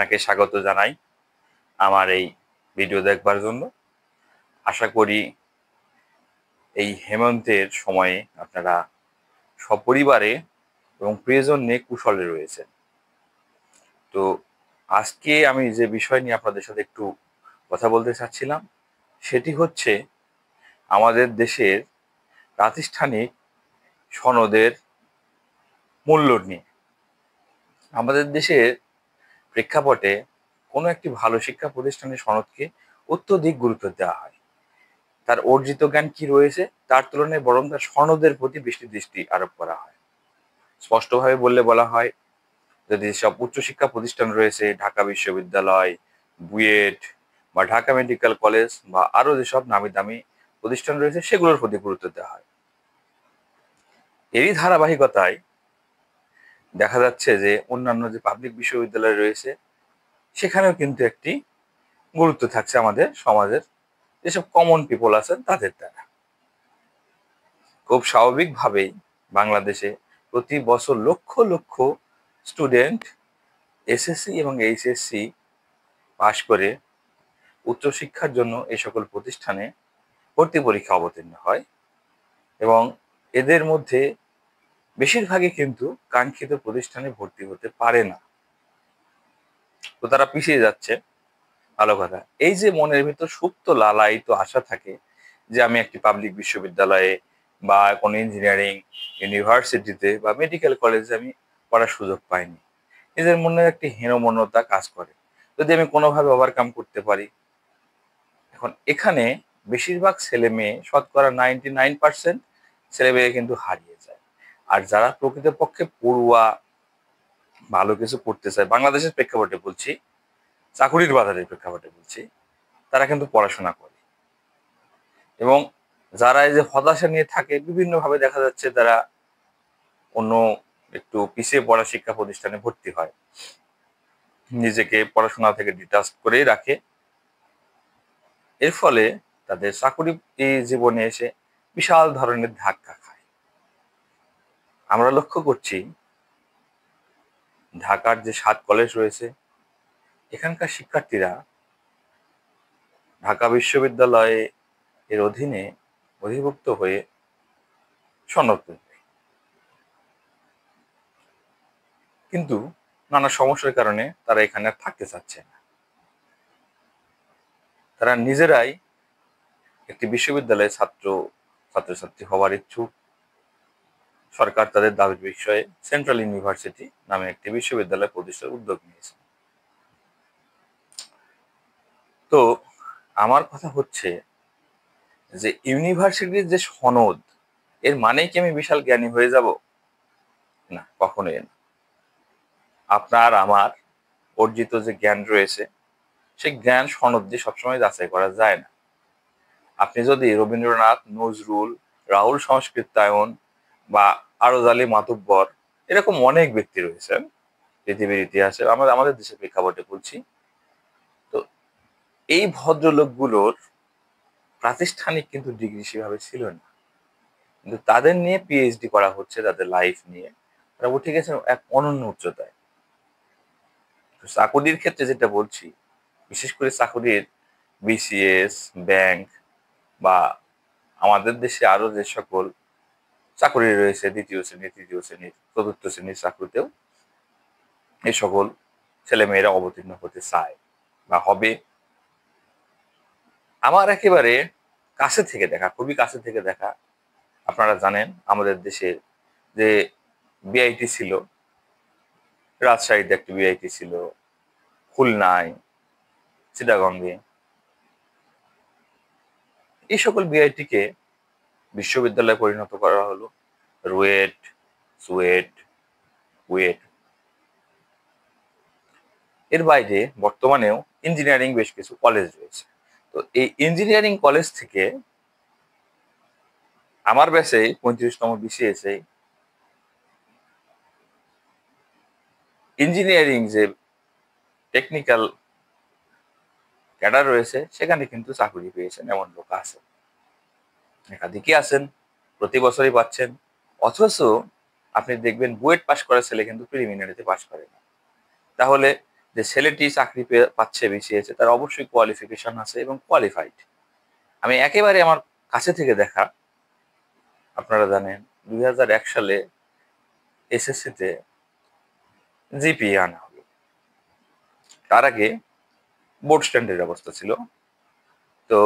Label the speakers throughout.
Speaker 1: আপনাকে স্বাগত জানাই আমার এই ভিডিও দেখবার জন্য। আশা করি এই হেমন্তের সময়ে আপনারা সপরিবারে এবং প্রিয়জন নিয়ে কুশলে রয়েছেন। তো আজকে আমি যে বিষয় নিয়ে আপনাদের সাথে একটু কথা বলতে চাচ্ছিলাম সেটি হচ্ছে আমাদের দেশের প্রাতিষ্ঠানিক সনদের মূল্য নিয়ে। আমাদের দেশের প্রেক্ষাপটে কোনো একটি ভালো শিক্ষা প্রতিষ্ঠানের সনদকে অত্যধিক গুরুত্ব দেওয়া হয়। তার অর্জিত জ্ঞান কি রয়েছে তার তুলনায় বরং তার সনদের প্রতি বেশি দৃষ্টি আরোপ করা হয়। স্পষ্টভাবে বলা হয়, যদি সব উচ্চশিক্ষা প্রতিষ্ঠান রয়েছে, ঢাকা বিশ্ববিদ্যালয়, বুয়েট বা ঢাকা মেডিকেল কলেজ বা আরো যেসব নামি দামি প্রতিষ্ঠান রয়েছে সেগুলোর প্রতি গুরুত্ব দেওয়া হয়। এরই ধারাবাহিকতায় দেখা যাচ্ছে যে অন্যান্য যে পাবলিক বিশ্ববিদ্যালয় রয়েছে সেখানেও কিন্তু একটি গুরুত্ব থাকছে আমাদের সমাজের যেসব কমন পিপল আছেন তাদের দ্বারা। খুব স্বাভাবিকভাবেই বাংলাদেশে প্রতি বছর লক্ষ লক্ষ স্টুডেন্ট এসএসসি এবং এইচএসসি পাশ করে উচ্চশিক্ষার জন্য এই সকল প্রতিষ্ঠানে ভর্তি পরীক্ষা অবতীর্ণ হয় এবং এদের মধ্যে বেশিরভাগই কিন্তু কাঙ্ক্ষিত প্রতিষ্ঠানে ভর্তি হতে পারে না। তো তারা পিছিয়ে যাচ্ছে, ভালো কথা। এই যে মনের ভিতর সুপ্ত লালায়িত আশা থাকে যে আমি একটি পাবলিক বিশ্ববিদ্যালয়ে বা কোনো ইঞ্জিনিয়ারিং ইউনিভার্সিটিতে বা মেডিকেল কলেজে আমি পড়ার সুযোগ পাইনি, এদের মনে একটি হীনমন্যতা কাজ করে, যদি আমি কোনোভাবে ওভারকাম করতে পারি। এখন এখানে বেশিরভাগ ছেলে মেয়ে, শতকরা 99% ছেলে মেয়ে কিন্তু হারিয়ে যায়। আর যারা প্রকৃতপক্ষে পড়ুয়া, ভালো কিছু করতে চায়, বাংলাদেশের প্রেক্ষাপটে বলছি, চাকুরির বাজারের প্রেক্ষাপটে বলছি, তারা কিন্তু পড়াশোনা করে। এবং যারা এই যে হতাশা নিয়ে থাকে বিভিন্নভাবে দেখা যাচ্ছে তারা অন্য একটু পিছিয়ে পড়া শিক্ষা প্রতিষ্ঠানে ভর্তি হয়, নিজেকে পড়াশোনা থেকে ডিটাচ করেই রাখে। এর ফলে তাদের চাকুরি জীবনে এসে বিশাল ধরনের ধাক্কা খায়। আমরা লক্ষ্য করছি ঢাকার যে 7 কলেজ রয়েছে এখানকার শিক্ষার্থীরা ঢাকা বিশ্ববিদ্যালয়ে এর অধীনে অধিভুক্ত হয়ে সনদ পেবে, কিন্তু নানা সমস্যার কারণে তারা এখানে আর থাকতে চাচ্ছে না। তারা নিজেরাই একটি বিশ্ববিদ্যালয়ের ছাত্রছাত্রী হওয়ার ইচ্ছুক। সরকার তাদের দাবির বিষয়ে সেন্ট্রাল ইউনিভার্সিটি নামে একটি বিশ্ববিদ্যালয় প্রতিষ্ঠার উদ্যোগ নিয়েছে। তো আমার কথা হচ্ছে যে ইউনিভার্সিটির যে সনদ, এর মানেই কি আমি বিশাল জ্ঞানী হয়ে যাব? না, কখনোই না। আপনার আমার অর্জিত যে জ্ঞান রয়েছে সেই জ্ঞান সনদ দিয়ে সবসময় যাচাই করা যায় না। আপনি যদি রবীন্দ্রনাথ, নজরুল, রাহুল সংস্কৃতায়ন বা আরজালি মাতুব্বর, এরকম অনেক ব্যক্তি রয়েছেন পৃথিবীর ইতিহাসে, আমরা আমাদের দেশের প্রেক্ষাপটে বলছি, তো এই ভদ্রলোকগুলোর প্রাতিষ্ঠানিক কিন্তু ডিগ্রি সেভাবে ছিল না, কিন্তু তাদের নিয়ে পিএইচডি করা হচ্ছে, তাদের লাইফ নিয়ে তারা উঠে গেছে এক অনন্য উচ্চতায়। চাকুরির ক্ষেত্রে যেটা বলছি, বিশেষ করে চাকুরির বিসিএস, ব্যাংক বা আমাদের দেশে আরো যে সকল চাকুরি রয়েছে, দ্বিতীয় শ্রেণী, তৃতীয় শ্রেণী, চতুর্থ শ্রেণীর চাকরিতেও এই সকল ছেলেমেয়েরা অবতীর্ণ হতে চায় বা হবে। আমার একেবারে কাছে থেকে দেখা, খুবই কাছে থেকে দেখা, আপনারা জানেন আমাদের দেশে যে বিআইটি ছিল, রাজশাহীতে একটি বিআইটি ছিল, খুলনায়, চিটাগঙ্গে, এই সকল বিআইটিকে বিশ্ববিদ্যালয়ে পরিণত করা হলো। রুয়েট, সুয়েট, কুয়েট, এর বাইরে বর্তমানেও ইঞ্জিনিয়ারিং বেশ কিছু কলেজ রয়েছে। তো এই ইঞ্জিনিয়ারিং কলেজ থেকে আমার ব্যাচে 35তম বিসিএসে ইঞ্জিনিয়ারিং যে টেকনিক্যাল ক্যাডার রয়েছে সেখানে কিন্তু চাকরি পেয়েছেন এমন লোক আছে, একাধিকই আছেন, প্রতি বছরই পাচ্ছেন। অথচ আপনি দেখবেন বুয়েট পাশ করা ছেলে কিন্তু প্রিলিমিনারিতে পাশ করে না। তাহলে যে ছেলেটি চাকরি পাচ্ছে বিসিএস তার অবশ্যই কোয়ালিফিকেশন আছে এবং কোয়ালিফাইড। আমি একেবারে আমার কাছে থেকে দেখা, আপনারা জানেন 2001 সালে এসএসসিতে জিপিএ আনা হলো। তার আগে বোর্ড স্ট্যান্ডের ব্যবস্থা ছিল। তো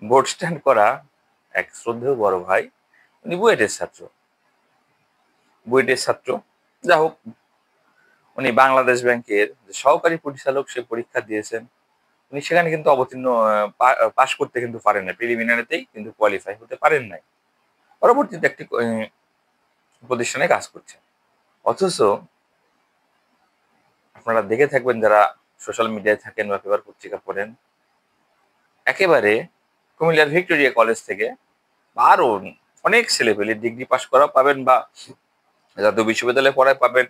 Speaker 1: বোর্ড স্ট্যান্ড করা এক শ্রদ্ধেয় বড় ভাই, উনি বুয়েটের ছাত্র। যা হোক, উনি বাংলাদেশ ব্যাংকের যে সহকারী পরিচালক সে পরীক্ষা দিয়েছেন। উনি সেখানে কিন্তু অবতীর্ণ পাশ করতে কিন্তু পারেন না, প্রিলিমিনারিতেই কিন্তু কোয়ালিফাই হতে পারেন নাই। পরবর্তীতে একটি প্রতিষ্ঠানে কাজ করছেন। অথচ আপনারা দেখে থাকবেন যারা সোশ্যাল মিডিয়ায় থাকেন বা পেপার পত্রিকা পড়েন, একেবারে কুমিল্লার ভিক্টোরিয়া কলেজ থেকে আরো অনেক ছেলেপেলে ডিগ্রি পাশ করা পাবেন বা জাতীয় বিশ্ববিদ্যালয়ে পড়ায় পাবেন,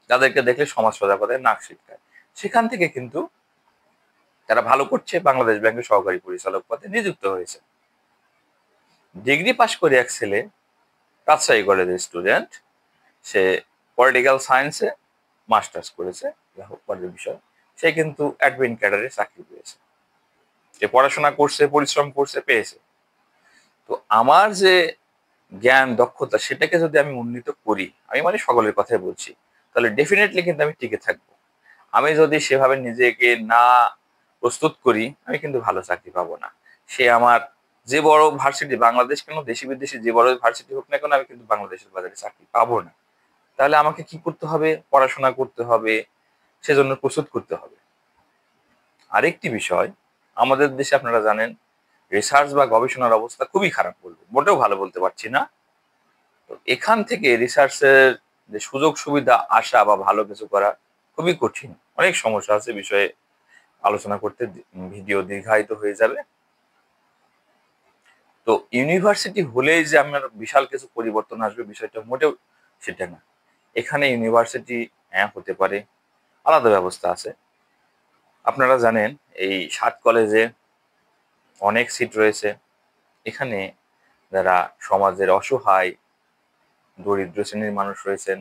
Speaker 1: যাদেরকে দেখলে সমাজ সজাগতায় নাক ছিটকায়। সেখান থেকে কিন্তু তারা ভালো করছে, বাংলাদেশ ব্যাংকের সহকারী পরিচালক পদে নিযুক্ত হয়েছে। ডিগ্রি পাশ করে এক ছেলে, রাজশাহী কলেজের স্টুডেন্ট, সে পলিটিক্যাল সায়েন্সে মাস্টার্স করেছে, যা হোক পরের বিষয়, সে কিন্তু অ্যাডমিন ক্যাডারে চাকরি পেয়েছে। সে পড়াশোনা করছে, পরিশ্রম করছে, পেয়েছে। তো আমার যে জ্ঞান দক্ষতা সেটাকে যদি আমি উন্নীত করি, আমি মানে সকলের কথাই বলছি, তাহলে ডেফিনেটলি কিন্তু আমি টিকে থাকবো। আমি যদি সেভাবে নিজেকে না প্রস্তুত করি, আমি কিন্তু ভালো চাকরি পাবো না। সে আমার যে বড় ভার্সিটি, বাংলাদেশ কেন দেশি বিদেশি যে বড় ভার্সিটি হোক না কেন, আমি কিন্তু বাংলাদেশের বাজারে চাকরি পাবো না। তাহলে আমাকে কি করতে হবে? পড়াশোনা করতে হবে, সেজন্য প্রস্তুত করতে হবে। আরেকটি বিষয়, আমাদের দেশে আপনারা জানেন রিসার্চ বা গবেষণার অবস্থা খুবই খারাপ, বলবো মোটেও ভালো বলতে পারছি না। তো এখান থেকে রিসার্চের যে সুযোগ সুবিধা আসা বা ভালো কিছু করা খুবই কঠিন। অনেক সমস্যা আছে, বিষয়ে আলোচনা করতে ভিডিও দীর্ঘায়িত হয়ে যাবে। তো ইউনিভার্সিটি হলেই যে আমার বিশাল কিছু পরিবর্তন আসবে, বিষয়টা মোটেও সেটা না। এখানে ইউনিভার্সিটি হতে পারে, আলাদা ব্যবস্থা আছে। আপনারা জানেন এই 7 কলেজে অনেক সিট রয়েছে। এখানে যারা সমাজের অসহায় দরিদ্র শ্রেণীর মানুষ রয়েছেন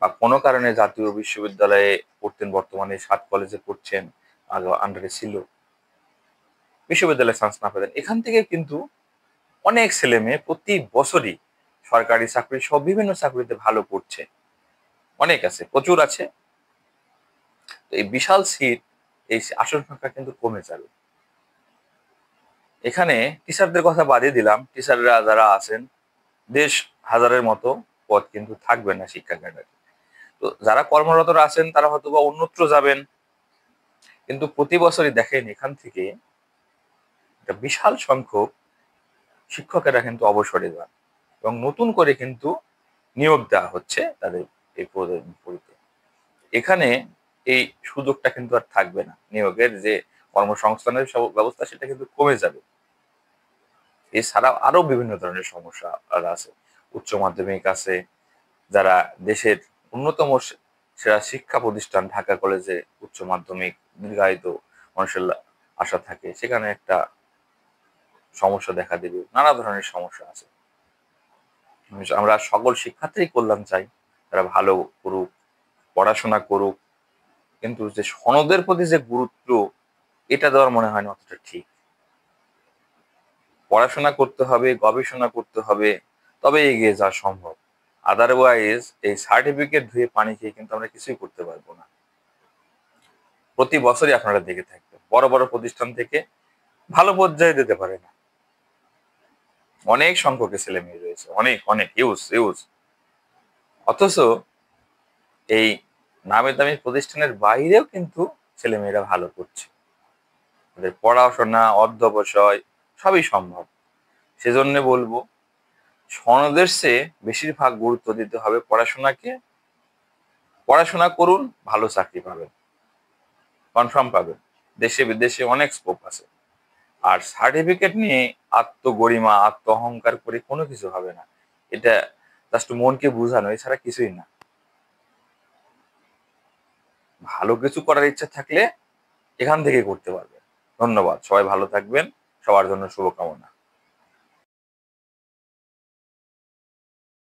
Speaker 1: বা কোনো কারণে জাতীয় বিশ্ববিদ্যালয়ে পড়তেন, বর্তমানে 7 কলেজে পড়ছেন, আগে আন্ডারে ছিল, বিশ্ববিদ্যালয়ে চান্স না পেতেন, এখান থেকে কিন্তু অনেক ছেলে মেয়ে প্রতি বছরই সরকারি চাকরি সহ বিভিন্ন চাকরিতে ভালো করছে। অনেক আছে, প্রচুর আছে। তো এই বিশাল সিট, এই আসন সংখ্যা কিন্তু কমে যাবে। এখানে টিচারদের কথা বাদই দিলাম, টিচাররা যারা আছেন, দেশ হাজারের মতো পদ কিন্তু থাকবে না শিক্ষা ক্যাডারে। তো যারা কর্মরতরা আছেন তারা হয়তো বা অন্যত্র যাবেন, কিন্তু প্রতি বছরই দেখেন এখান থেকে একটা বিশাল সংখ্যক শিক্ষকেরা কিন্তু অবসরে যান এবং নতুন করে কিন্তু নিয়োগ দেওয়া হচ্ছে তাদের এই পদের বিপরীতে। এখানে এই সুযোগটা কিন্তু আর থাকবে না, নিয়োগের যে কর্মসংস্থানের ব্যবস্থা সেটা কিন্তু কমে যাবে। এছাড়াও আরো বিভিন্ন ধরনের সমস্যা আর আছে। উচ্চ মাধ্যমিক আছে, যারা দেশের অন্যতম সেরা শিক্ষা প্রতিষ্ঠান ঢাকা কলেজে উচ্চ মাধ্যমিক দীর্ঘায়িত মানুষের আশা থাকে, সেখানে একটা সমস্যা দেখা দেবে। নানা ধরনের সমস্যা আছে। আমরা সকল শিক্ষার্থীর কল্যাণ চাই, তারা ভালো করুক, পড়াশোনা করুক, কিন্তু যে সনদের প্রতি যে গুরুত্ব, এটা দেওয়ার মনে হয় না অতটা ঠিক। পড়াশোনা করতে হবে, গবেষণা করতে হবে, তবে এগিয়ে যাওয়া সম্ভব। আদারওয়াইজ এই সার্টিফিকেট ধুয়ে পানি খেয়ে কিন্তু আমরা কিছুই করতে পারবো না। প্রতি বছরই আপনারা দেখে থাকবেন বড় বড় প্রতিষ্ঠান থেকে ভালো পর্যায়ে দিতে পারে না। অনেক সংখ্যক ছেলে মেয়ে রয়েছে, অনেক অনেক ইউজ ইউজ, অথচ এই নামি দামি প্রতিষ্ঠানের বাইরেও কিন্তু ছেলেমেয়েরা ভালো করছে। ওদের পড়াশোনা, অধ্যবসায় সবই সম্ভব। সেজন্য বলবো, সনদের চেয়ে বেশিরভাগ গুরুত্ব দিতে হবে পড়াশোনাকে। পড়াশোনা করুন, ভালো চাকরি পাবেন, কনফার্ম পাবেন। দেশে বিদেশে অনেক স্কোপ আছে। আর সার্টিফিকেট নিয়ে আত্মগরিমা, আত্ম অহংকার করে কোনো কিছু হবে না। এটা জাস্ট মনকে বোঝানো, এছাড়া কিছুই না। ভালো কিছু করার ইচ্ছা থাকলে এখান থেকে করতে পারবেন। ধন্যবাদ, সবাই ভালো থাকবেন, সবার জন্য শুভকামনা।